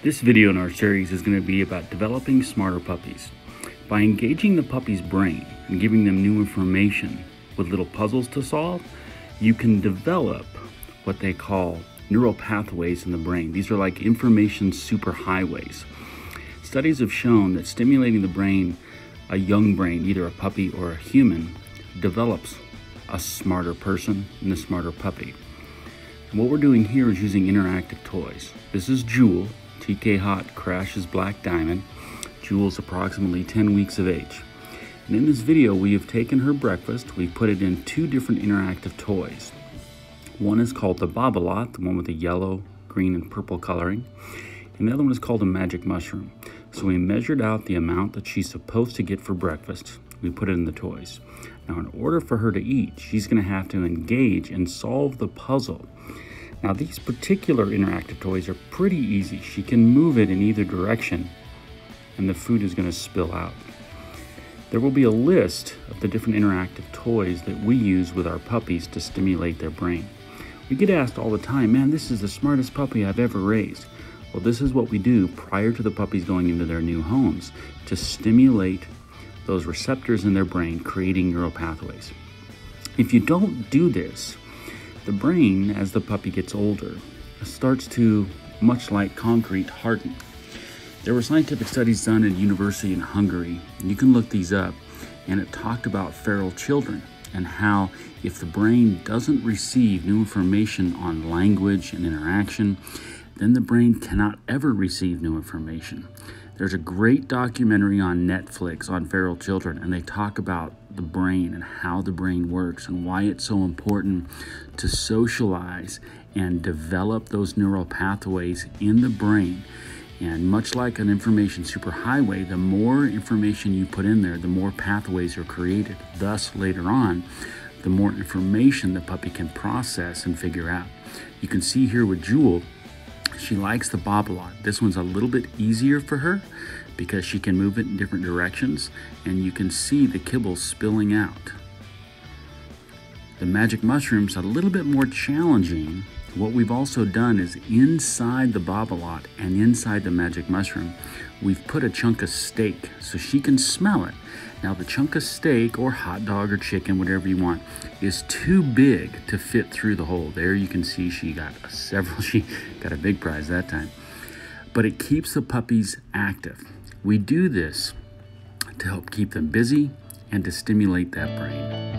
This video in our series is going to be about developing smarter puppies. By engaging the puppy's brain and giving them new information with little puzzles to solve, you can develop what they call neural pathways in the brain. These are like information superhighways. Studies have shown that stimulating the brain, a young brain, either a puppy or a human, develops a smarter person and a smarter puppy. And what we're doing here is using interactive toys. This is Jewel, TK Hot Crash's Black Diamond. Jewel's approximately 10 weeks of age. And in this video, we have taken her breakfast. We've put it in two different interactive toys. One is called the Babolat, the one with the yellow, green, and purple coloring. And the other one is called a Magic Mushroom. So we measured out the amount that she's supposed to get for breakfast. We put it in the toys. Now, in order for her to eat, she's going to have to engage and solve the puzzle. Now, these particular interactive toys are pretty easy. She can move it in either direction, and the food is going to spill out. There will be a list of the different interactive toys that we use with our puppies to stimulate their brain. We get asked all the time, man, this is the smartest puppy I've ever raised. Well, this is what we do prior to the puppies going into their new homes to stimulate those receptors in their brain, creating neural pathways. If you don't do this, the brain, as the puppy gets older, starts to, much like concrete, harden. There were scientific studies done at a university in Hungary, and you can look these up, and it talked about feral children and how if the brain doesn't receive new information on language and interaction, then the brain cannot ever receive new information. There's a great documentary on Netflix on feral children, and they talk about the brain and how the brain works and why it's so important to socialize and develop those neural pathways in the brain. And much like an information superhighway, the more information you put in there, the more pathways are created. Thus, later on, the more information the puppy can process and figure out. You can see here with Jewel, she likes the Babolat. This one's a little bit easier for her because she can move it in different directions, and you can see the kibble spilling out. The Magic Mushroom's a little bit more challenging. What we've also done is inside the Babolat and inside the Magic Mushroom, we've put a chunk of steak so she can smell it. Now, the chunk of steak or hot dog or chicken, whatever you want, is too big to fit through the hole. There you can see she got she got a big prize that time. But it keeps the puppies active. We do this to help keep them busy and to stimulate that brain.